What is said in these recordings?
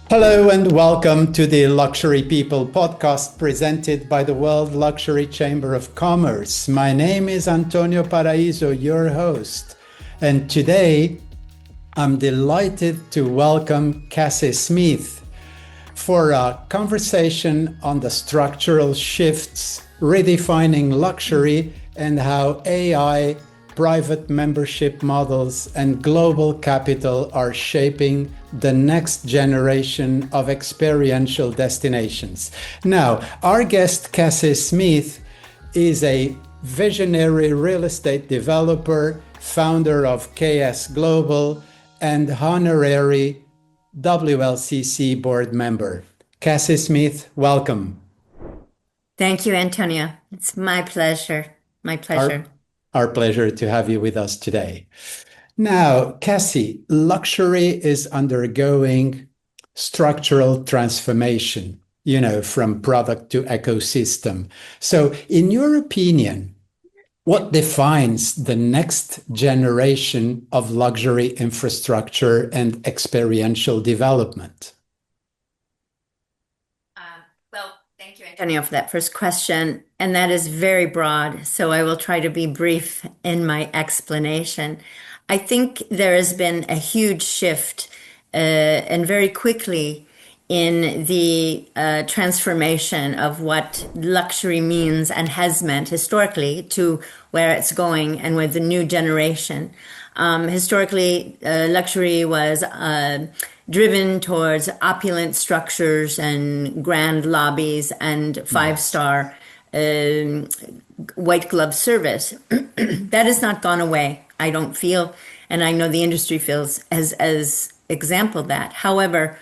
Hello and welcome to the Luxury People podcast presented by the World Luxury Chamber of Commerce. My name is António Paraíso, your host, and today I'm delighted to welcome Kassie Smith for a conversation on the structural shifts redefining luxury and how AI, private membership models, and global capital are shaping the next generation of experiential destinations. Now, our guest, Kassie Smith, is a visionary real estate developer, founder of KS Global, and honorary WLCC board member. Kassie Smith, welcome. Thank you, Antonio. It's my pleasure. My pleasure. Our pleasure to have you with us today. Now, Kassie, luxury is undergoing structural transformation, from product to ecosystem. So, in your opinion, what defines the next generation of luxury infrastructure and experiential development? Thank you, Antonio, for that first question. And that is very broad, so I will try to be brief in my explanation. I think there has been a huge shift, and very quickly, in the transformation of what luxury means and has meant historically to where it's going and with the new generation. Historically, luxury was driven towards opulent structures and grand lobbies and five-star white glove service. That has not gone away, I don't feel, and I know the industry feels as example that. However,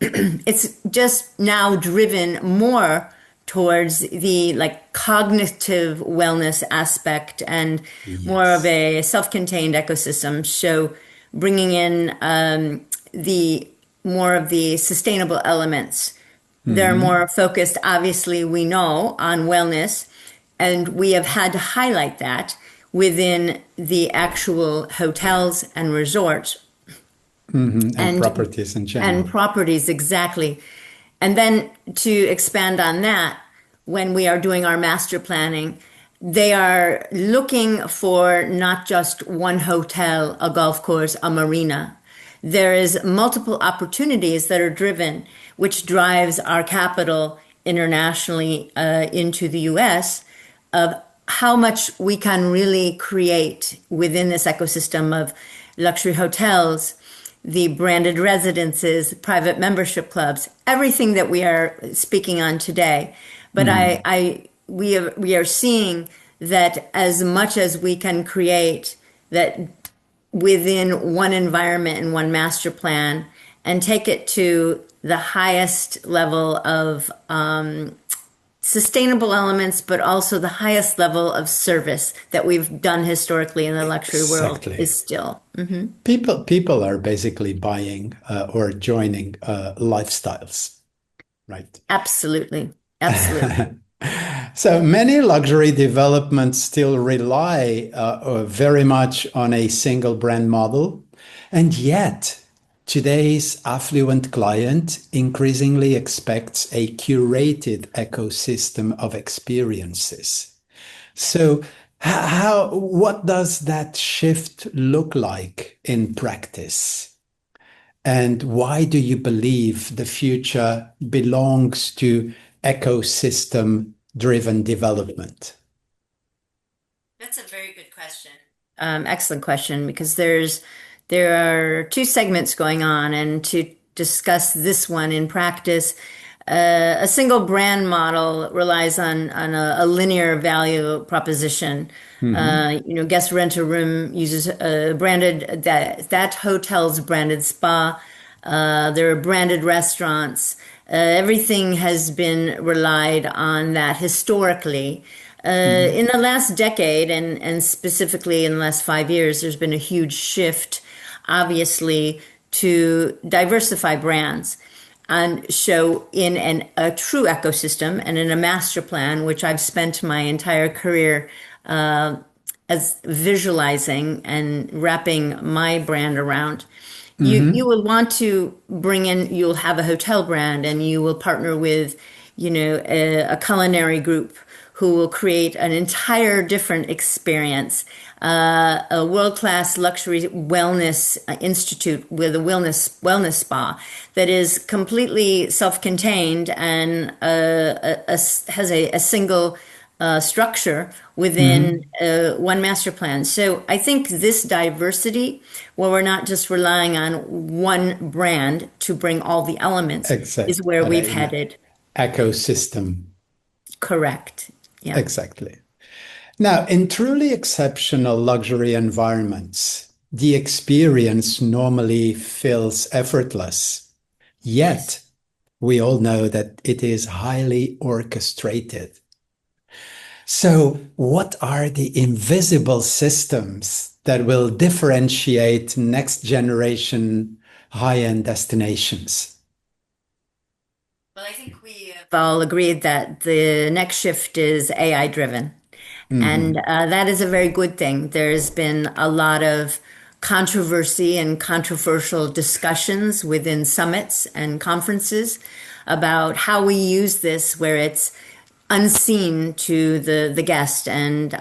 it's just now driven more towards the cognitive wellness aspect and more of a self-contained ecosystem. So bringing in the more of the sustainable elements. They're more focused, obviously, we know, on wellness, and we have had to highlight that within the actual hotels and resorts. And properties in general. And properties, exactly. And then to expand on that, when we are doing our master planning, they are looking for not just one hotel, a golf course, a marina. There is multiple opportunities that are driven, which drives our capital internationally into the US, of how much we can really create within this ecosystem of luxury hotels, the branded residences, private membership clubs, everything that we are speaking on today. But we are seeing that as much as we can create that within one environment and one master plan and take it to the highest level of sustainable elements, but also the highest level of service that we've done historically in the luxury world is still. People are basically buying or joining lifestyles, right? Absolutely. So many luxury developments still rely very much on a single brand model, and yet today's affluent client increasingly expects a curated ecosystem of experiences. So what does that shift look like in practice? And why do you believe the future belongs to ecosystem-driven development? That's a very good question. Excellent question, because there are two segments going on, and to discuss this one in practice, a single brand model relies on a linear value proposition. Guests rent a room, uses a branded that hotel's branded spa. There are branded restaurants. Everything has been relied on that historically. In the last decade, and specifically in the last 5 years, there's been a huge shift, obviously, to diversify brands and show in a true ecosystem and in a master plan, which I've spent my entire career as visualizing and wrapping my brand around. You will want to bring in, you'll have a hotel brand and you will partner with, a culinary group who will create an entire different experience. A world-class luxury wellness institute with a wellness spa that is completely self-contained and has a single structure within one master plan. So I think this diversity, where we're not just relying on one brand to bring all the elements, Exactly. is where we've headed. Ecosystem. Correct. Yeah. Exactly. Now, in truly exceptional luxury environments, the experience normally feels effortless. Yet, we all know that it is highly orchestrated. So, what are the invisible systems that will differentiate next generation high-end destinations? Well, I think we have all agreed that the next shift is AI driven. And that is a very good thing. There's been a lot of controversy and controversial discussions within summits and conferences about how we use this, where it's unseen to the guest. And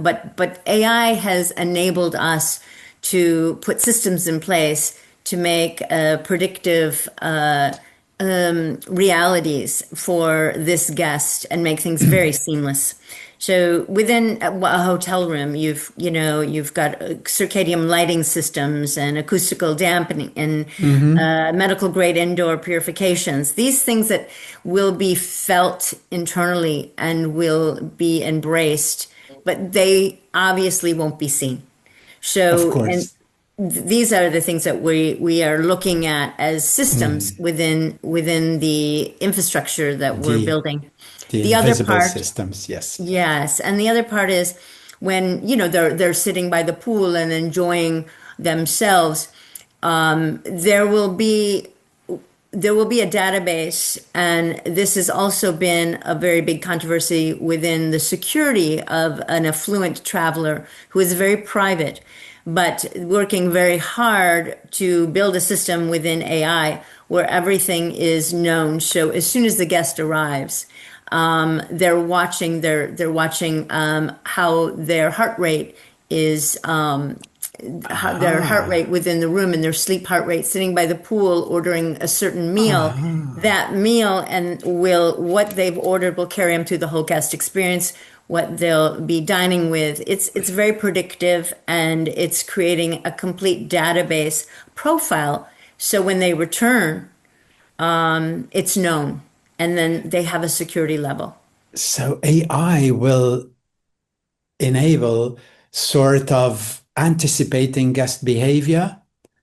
but AI has enabled us to put systems in place to make predictive realities for this guest and make things very seamless. So within a hotel room, you've got circadian lighting systems and acoustical dampening and medical grade indoor purifications. These things that will be felt internally and will be embraced, but they obviously won't be seen. Of So, and course. these are the things that we are looking at as systems within the infrastructure that we're building. The The other invisible part, systems, yes. yes, and the other part is when they're sitting by the pool and enjoying themselves. There will be a database, and this has also been a very big controversy within the security of an affluent traveler who is very private, but working very hard to build a system within AI where everything is known. So as soon as the guest arrives, they're watching how their heart rate is, their heart rate within the room and their sleep heart rate sitting by the pool ordering a certain meal. That meal and what they've ordered will carry them through the whole guest experience, what they'll be dining with. It's very predictive, and it's creating a complete database profile. So when they return, it's known, and then they have a security level. So AI will enable sort of anticipating guest behavior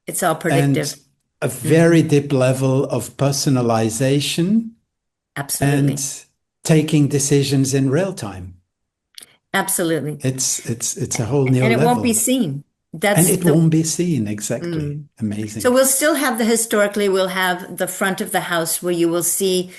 It's all and predictive. a very deep level of personalization Absolutely. and taking decisions in real time. Absolutely. It's a whole new And it won't be level. seen. And That's it the won't be seen, exactly. So Amazing. we'll still have we'll have the front of the house where you'll see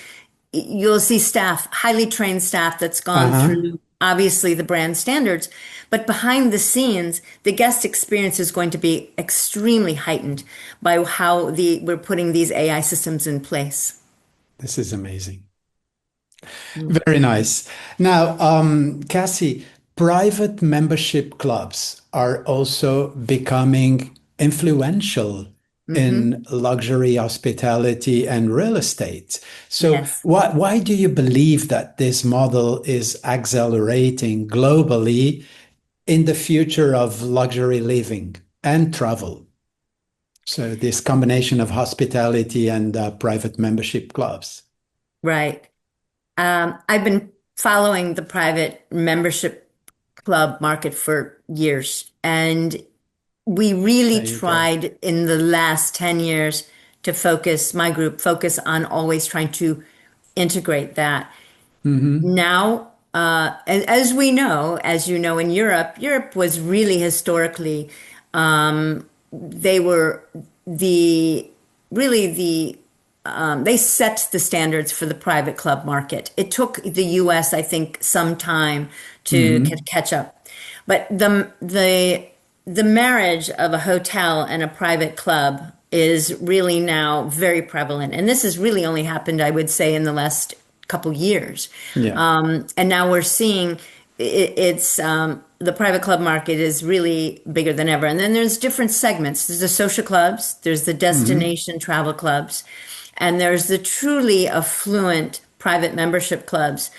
staff, highly trained staff that's gone Uh-huh. through obviously the brand standards, but behind the scenes, the guest experience is going to be extremely heightened by how we're putting these AI systems in place. This is amazing. Very nice. Now, Cassie, private membership clubs are also becoming influential in luxury hospitality and real estate. So, Yes. why do you believe that this model is accelerating globally in the future of luxury living and travel? So, this combination of hospitality and private membership clubs. Right. I've been following the private membership club market for years, and we really There you go. tried in the last 10 years to my group focus on always trying to integrate that. Now, as we know, as you know, in Europe was really historically, they were the really they set the standards for the private club market. It took the US, I think, some time to catch up. But the marriage of a hotel and a private club is really now very prevalent. And this has really only happened, I would say, in the last couple years. Yeah. And now we're seeing it's the private club market is really bigger than ever. And then there's different segments. There's the social clubs, there's the destination travel clubs, and there's the truly affluent private membership clubs,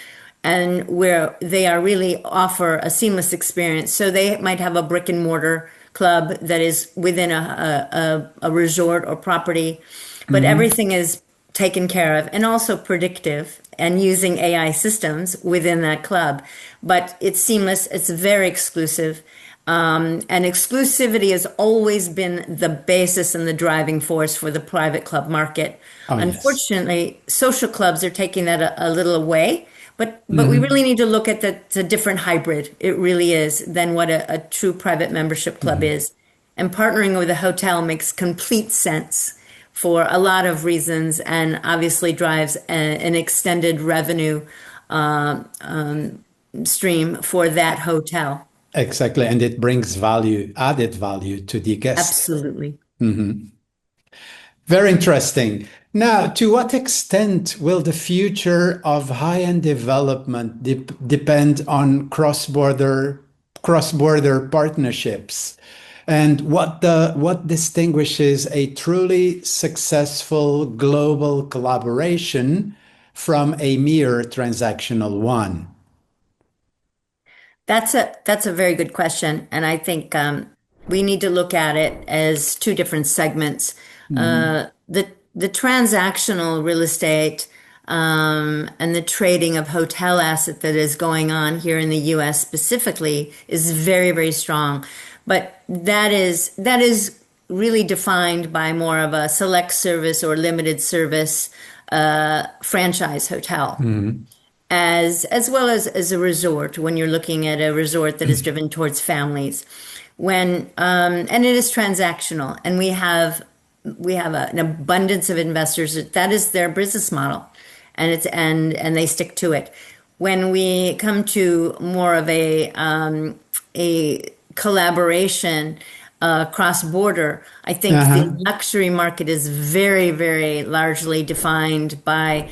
and where they are really offer a seamless experience. So they might have a brick and mortar club that is within a resort or property, but everything is taken care of and also predictive and using AI systems within that club. But it's seamless, it's very exclusive. And exclusivity has always been the basis and the driving force for the private club market. Oh, yes. Unfortunately, social clubs are taking that a little away. But we really need to look at that. It's a different hybrid. It really is than what a true private membership club is. And partnering with a hotel makes complete sense for a lot of reasons, and obviously drives an extended revenue stream for that hotel. Exactly. And it brings value, added value to the guest. Absolutely. Very interesting. Now, to what extent will the future of high-end development depend on cross-border partnerships? And what distinguishes a truly successful global collaboration from a mere transactional one? That's a very good question, and I think we need to look at it as two different segments. The transactional real estate and the trading of hotel asset that is going on here in the U.S. specifically is very, very strong, but that is really defined by more of a select service or limited service franchise hotel. As well as a resort, when you're looking at a resort that is driven towards families, when and it is transactional, and we have an abundance of investors that is their business model, and and they stick to it. When we come to more of a collaboration cross border, I think the luxury market is very, very largely defined by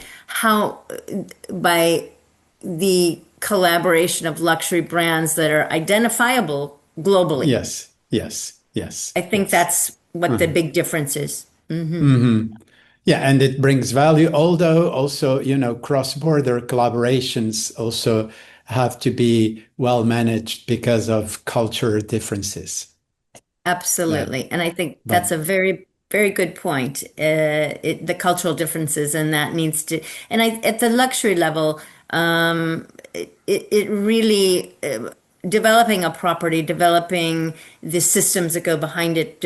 the collaboration of luxury brands that are identifiable globally. Yes, yes, yes. I think that's what the big difference is. Yeah, and it brings value, although also, cross-border collaborations also have to be well managed because of culture differences. Absolutely. And I think But that's a very, very good point. The cultural differences, and that needs to, and at the luxury level, it really, developing a property, developing the systems that go behind it,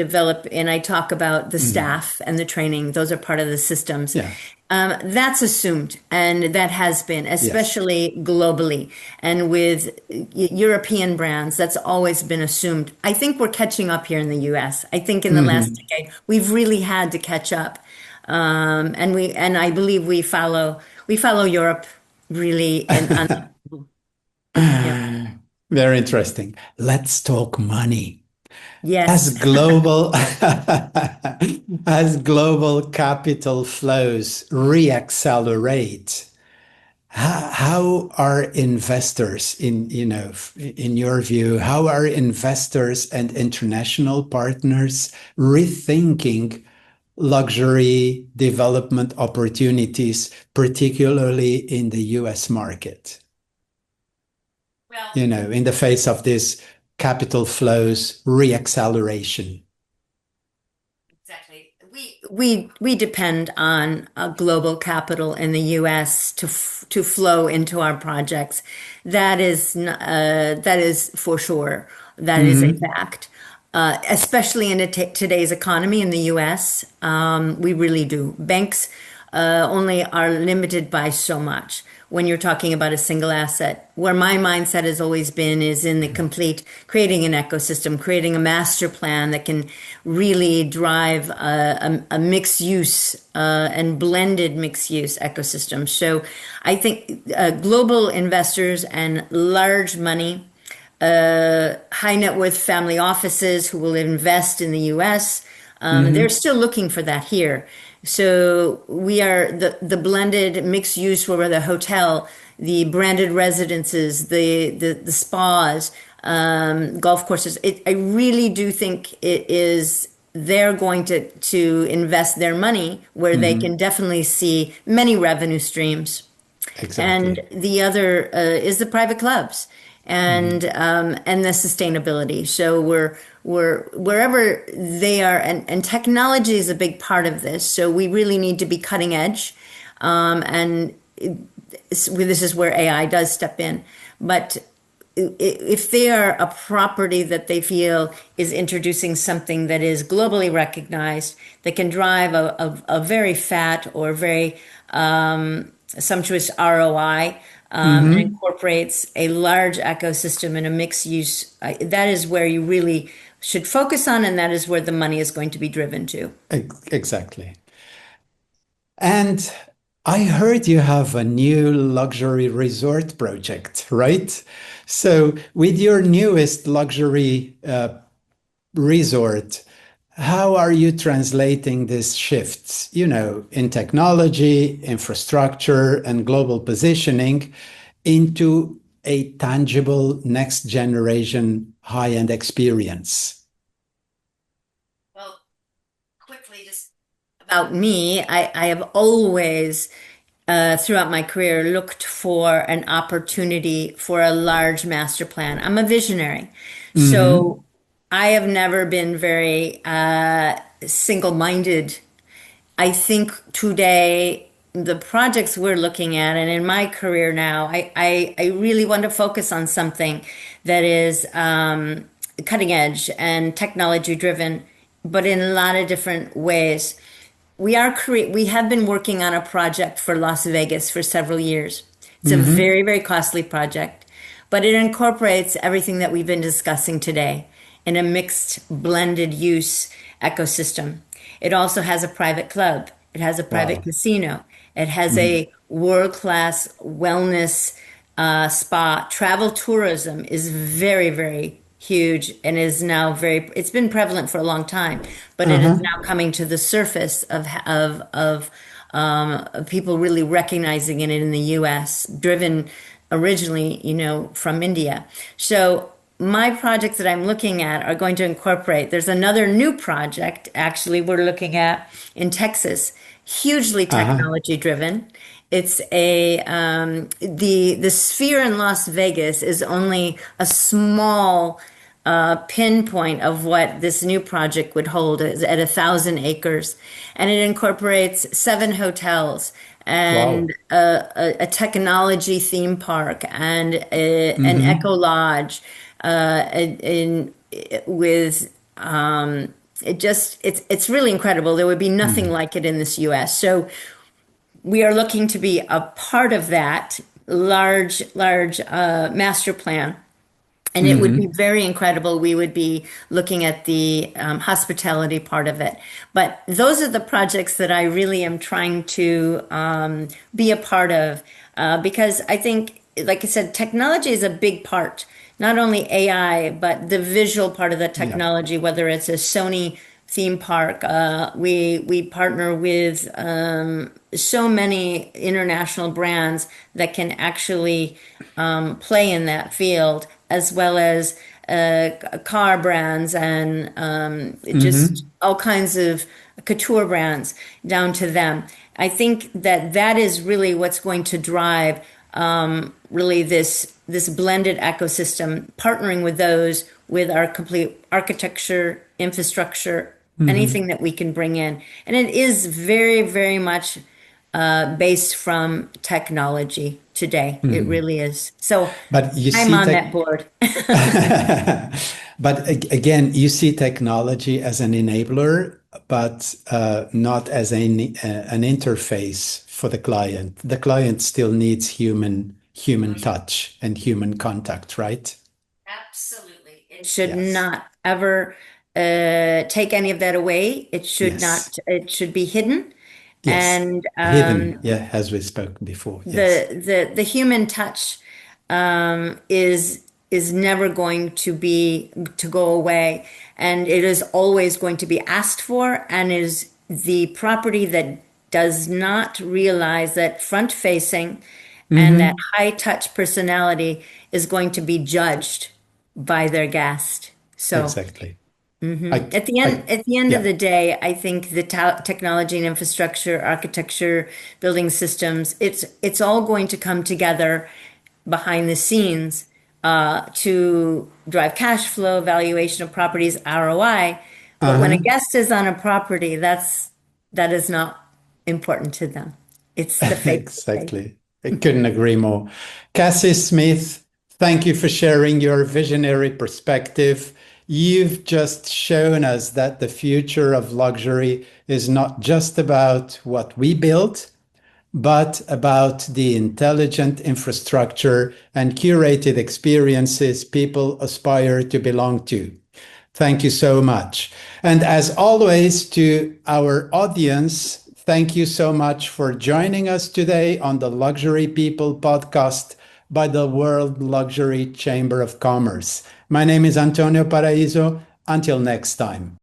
and I talk about the staff and the training, those are part of the systems. yeah, That's assumed, and that has been, especially globally. And with European brands, that's always been assumed. I think we're catching up here in the US. I think in the last decade, we've really had to catch up. And I believe we follow Europe really, yeah. very interesting. Let's talk money. As Yes. global as global capital flows reaccelerate, how are investors in your view, how are investors and international partners rethinking luxury development opportunities, particularly in the US market? In the face of this capital flows reacceleration. Exactly. We depend on global capital in the U.S. to flow into our projects. That is for sure. That is a fact. Especially in today's economy in the U.S., we really do. Banks only are limited by so much when you're talking about a single asset. Where my mindset has always been is in the complete, creating an ecosystem, creating a master plan that can really drive a mixed use and blended mixed use ecosystem. So I think global investors and large money, high net worth family offices who will invest in the U.S., They're still looking for that here. So we are the blended mixed use where we're the hotel, the branded residences, the spas, golf courses. I really do think it is they're going to invest their money where they can definitely see many revenue streams. And Exactly. the other is the private clubs and the sustainability. So we're wherever they are, and technology is a big part of this. So we really need to be cutting edge, and this is where AI does step in. But if they are a property that they feel is introducing something that is globally recognized, that can drive a very fat or very sumptuous ROI, and incorporates a large ecosystem and a mixed use, that is where you really should focus on, and that is where the money is going to be driven to. Exactly. And I heard you have a new luxury resort project, right? So, with your newest luxury resort, how are you translating these shifts, in technology, infrastructure, and global positioning into a tangible next generation high-end experience? Well, quickly, just about me, I have always, throughout my career, looked for an opportunity for a large master plan. I'm a visionary. So I have never been very single-minded. I think today, the projects we're looking at, and in my career now, I really want to focus on something that is cutting edge and technology driven, but in a lot of different ways. We have been working on a project for Las Vegas for several years. It's a very, very costly project, but it incorporates everything that we've been discussing today in a mixed blended use ecosystem. It also has a private club. It has a private Wow. casino. It has a world-class wellness spa. Travel tourism is very, very huge and is now it's been prevalent for a long time, but it is Uh-huh. now coming to the surface of people really recognizing it in the US, driven originally, from India. So my projects that I'm looking at are going to incorporate, there's another new project actually we're looking at in Texas, hugely Uh-huh. technology driven. It's the sphere in Las Vegas is only a small pinpoint of what this new project would hold at 1,000 acres, and it incorporates 7 hotels and Wow. a technology theme park and an eco lodge, in with it's really incredible. There would be nothing like it in this U.S. So we are looking to be a part of that large master plan. And it would be very incredible. We would be looking at the hospitality part of it. But those are the projects that I really am trying to be a part of, because I think, like I said, technology is a big part. Not only AI, but the visual part of the Yeah. technology, whether it's a Sony theme park. We partner with so many international brands that can actually play in that field, as well as car brands and just all kinds of couture brands down to them. I think that that is really what's going to drive really this blended ecosystem, partnering with those with our complete architecture, infrastructure, anything that we can bring in. And it is very, very much based from technology today. It really is. So But you I'm see on that tech, board. but again, you see technology as an enabler, but not as an interface for the client. The client still needs human touch and human contact, right? Absolutely. It should Yes. not ever take any of that away. It should Yes. not, it should be hidden. Yes. And Hidden. Yeah, as we spoke before. Yes. the human touch is is never going to go away, and it is always going to be asked for, and is the property that does not realize that front facing and that high touch personality is going to be judged by their guest. So Exactly. at the end of Yeah, the day, I think the technology and infrastructure, architecture, building systems, it's all going to come together behind the scenes to drive cash flow, valuation of properties, ROI. But when a guest is on a property, that is not important to them. It's the face to face. exactly. I couldn't agree more. Kassie Smith, thank you for sharing your visionary perspective. You've just shown us that the future of luxury is not just about what we build, but about the intelligent infrastructure and curated experiences people aspire to belong to. Thank you so much. And as always, to our audience, thank you so much for joining us today on the Luxury People podcast by the World Luxury Chamber of Commerce. My name is António Paraíso. Until next time.